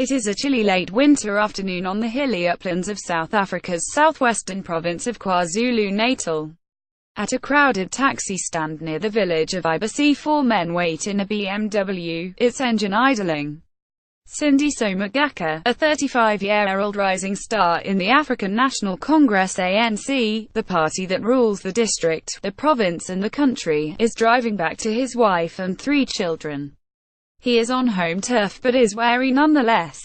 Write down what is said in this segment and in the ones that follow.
It is a chilly late winter afternoon on the hilly uplands of South Africa's southwestern province of Kwazulu Natal. At a crowded taxi stand near the village of Ibisi, four men wait in a BMW, its engine idling. Sindiso Magaka, a 35-year-old rising star in the African National Congress ANC, the party that rules the district, the province and the country, is driving back to his wife and 3 children. He is on home turf but is wary nonetheless.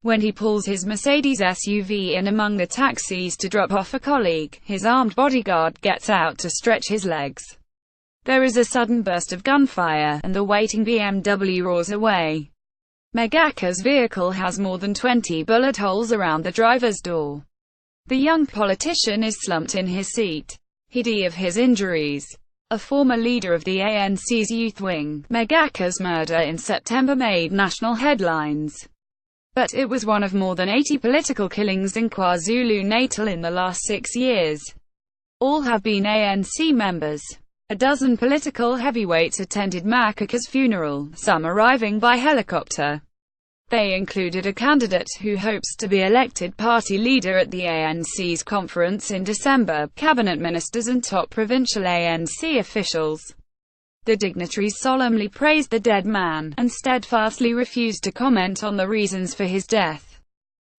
When he pulls his Mercedes SUV in among the taxis to drop off a colleague, his armed bodyguard gets out to stretch his legs. There is a sudden burst of gunfire, and the waiting BMW roars away. Magaka's vehicle has more than 20 bullet holes around the driver's door. The young politician is slumped in his seat. He of his injuries. A former leader of the ANC's youth wing, Magaka's murder in September made national headlines. But it was one of more than 80 political killings in KwaZulu-Natal in the last 6 years. All have been ANC members. A dozen political heavyweights attended Magaka's funeral, some arriving by helicopter. They included a candidate who hopes to be elected party leader at the ANC's conference in December, cabinet ministers and top provincial ANC officials. The dignitaries solemnly praised the dead man, and steadfastly refused to comment on the reasons for his death.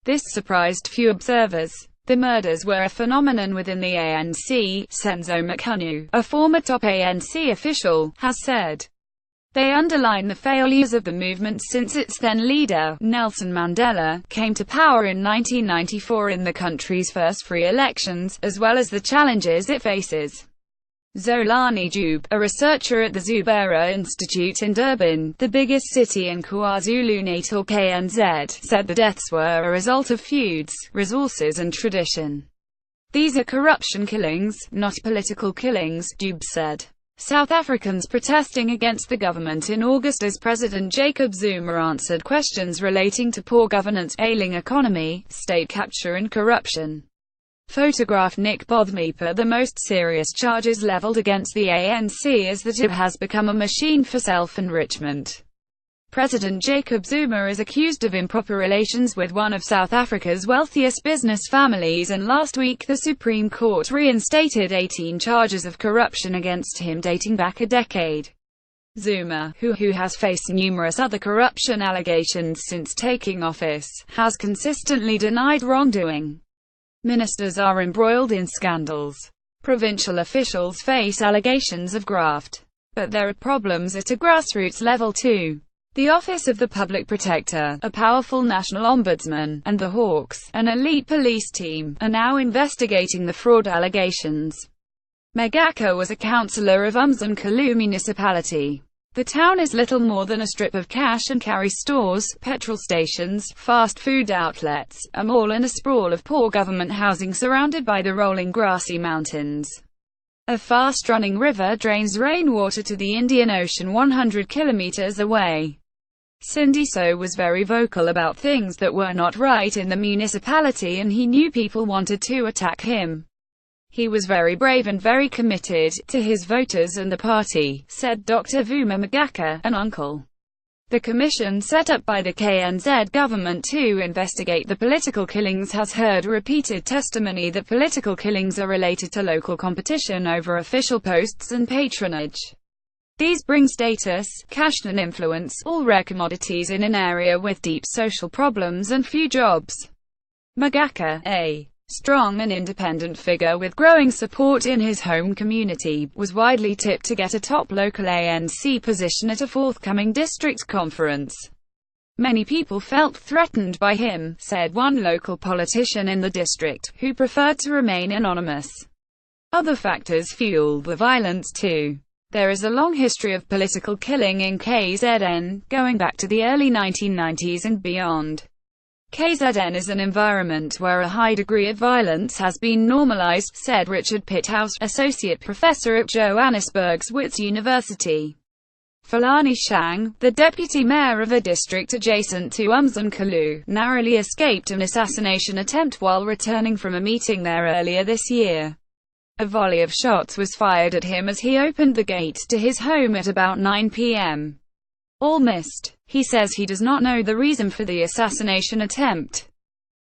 This surprised few observers. The murders were a phenomenon within the ANC, Senzo Mchunu, a former top ANC official, has said. They underline the failures of the movement since its then leader, Nelson Mandela, came to power in 1994 in the country's first free elections, as well as the challenges it faces. Zolani Jube, a researcher at the Zubera Institute in Durban, the biggest city in KwaZulu-Natal KNZ, said the deaths were a result of feuds, resources and tradition. These are corruption killings, not political killings, Jube said. South Africans protesting against the government in August as President Jacob Zuma answered questions relating to poor governance, ailing economy, state capture and corruption. Photograph Nick Bothmeper. The most serious charges leveled against the ANC is that it has become a machine for self-enrichment. President Jacob Zuma is accused of improper relations with one of South Africa's wealthiest business families, and last week the Supreme Court reinstated 18 charges of corruption against him dating back a decade. Zuma, who has faced numerous other corruption allegations since taking office, has consistently denied wrongdoing. Ministers are embroiled in scandals. Provincial officials face allegations of graft. But there are problems at a grassroots level too. The Office of the Public Protector, a powerful national ombudsman, and the Hawks, an elite police team, are now investigating the fraud allegations. Magaka was a councillor of Umzimkhulu municipality. The town is little more than a strip of cash-and-carry stores, petrol stations, fast food outlets, a mall and a sprawl of poor government housing surrounded by the rolling grassy mountains. A fast-running river drains rainwater to the Indian Ocean 100 kilometers away. Sindiso was very vocal about things that were not right in the municipality, and he knew people wanted to attack him. He was very brave and very committed to his voters and the party, said Dr. Vuma Magaka, an uncle. The commission set up by the KNZ government to investigate the political killings has heard repeated testimony that political killings are related to local competition over official posts and patronage. These bring status, cash and influence, all rare commodities in an area with deep social problems and few jobs. Magaka, a strong and independent figure with growing support in his home community, was widely tipped to get a top local ANC position at a forthcoming district conference. Many people felt threatened by him, said one local politician in the district, who preferred to remain anonymous. Other factors fuel the violence too. There is a long history of political killing in KZN, going back to the early 1990s and beyond. KZN is an environment where a high degree of violence has been normalized, said Richard Pitthouse, associate professor at Johannesburg's Wits University. Fulani Shang, the deputy mayor of a district adjacent to Umzimkhulu, narrowly escaped an assassination attempt while returning from a meeting there earlier this year. A volley of shots was fired at him as he opened the gate to his home at about 9 p.m. All missed. He says he does not know the reason for the assassination attempt.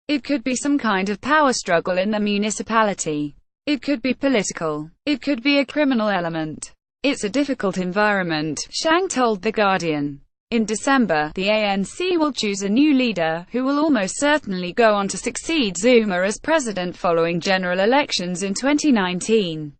It could be some kind of power struggle in the municipality. It could be political. It could be a criminal element. It's a difficult environment, Shang told The Guardian. In December, the ANC will choose a new leader, who will almost certainly go on to succeed Zuma as president following general elections in 2019.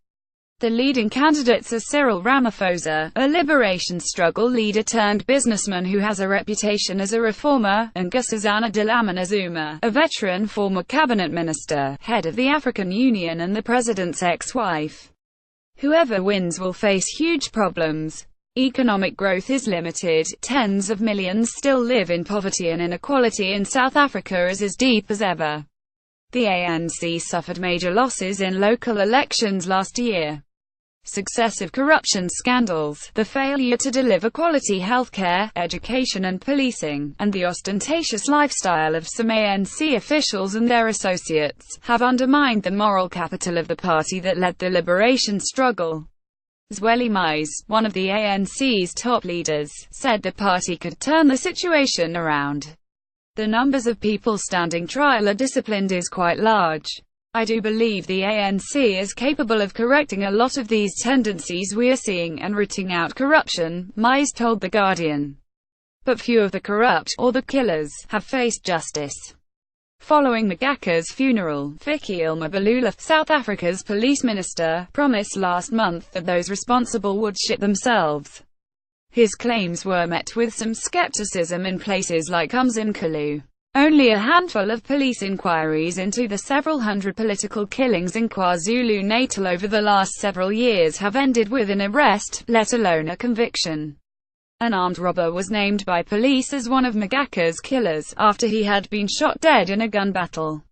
The leading candidates are Cyril Ramaphosa, a liberation struggle leader turned businessman who has a reputation as a reformer, and Nkosazana Dlamini Zuma, a veteran former cabinet minister, head of the African Union and the president's ex-wife. Whoever wins will face huge problems. Economic growth is limited, tens of millions still live in poverty, and inequality in South Africa is as deep as ever. The ANC suffered major losses in local elections last year. Successive corruption scandals, the failure to deliver quality healthcare, education and policing, and the ostentatious lifestyle of some ANC officials and their associates, have undermined the moral capital of the party that led the liberation struggle. Zweli Mise, one of the ANC's top leaders, said the party could turn the situation around. The numbers of people standing trial are disciplined is quite large. I do believe the ANC is capable of correcting a lot of these tendencies we are seeing and rooting out corruption, Mise told The Guardian. But few of the corrupt, or the killers, have faced justice. Following Magaka's funeral, Fikile Mbalula, South Africa's police minister, promised last month that those responsible would shit themselves. His claims were met with some skepticism in places like Umzimkhulu. Only a handful of police inquiries into the several hundred political killings in KwaZulu Natal over the last several years have ended with an arrest, let alone a conviction. An armed robber was named by police as one of Magaka's killers, after he had been shot dead in a gun battle.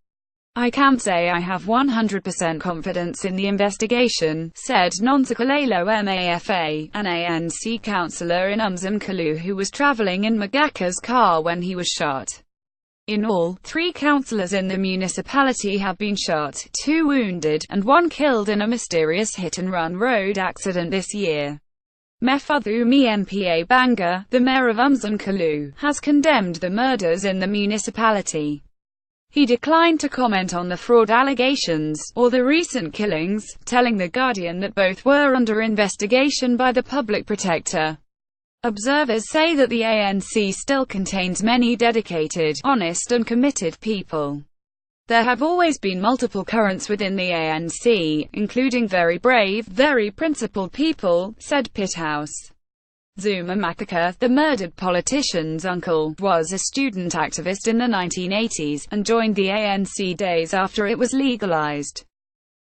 I can't say I have 100% confidence in the investigation, said Nonsakalelo Mafa, an ANC councillor in Umzimkhulu who was travelling in Magaka's car when he was shot. In all, 3 councillors in the municipality have been shot, 2 wounded, and 1 killed in a mysterious hit-and-run road accident this year. Mefudumi Mpa Banga, the mayor of Umzimkhulu, has condemned the murders in the municipality. He declined to comment on the fraud allegations, or the recent killings, telling The Guardian that both were under investigation by the public protector. Observers say that the ANC still contains many dedicated, honest and committed people. There have always been multiple currents within the ANC, including very brave, very principled people, said Pithouse. Zuma Makaka, the murdered politician's uncle, was a student activist in the 1980s, and joined the ANC days after it was legalized.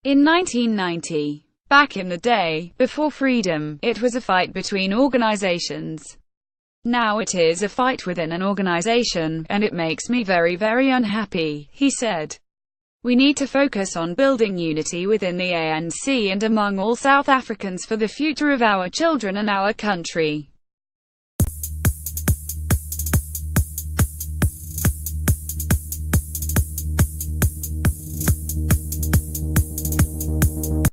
In 1990, back in the day, before freedom, it was a fight between organizations. Now it is a fight within an organization, and it makes me very, very unhappy, he said. We need to focus on building unity within the ANC and among all South Africans for the future of our children and our country.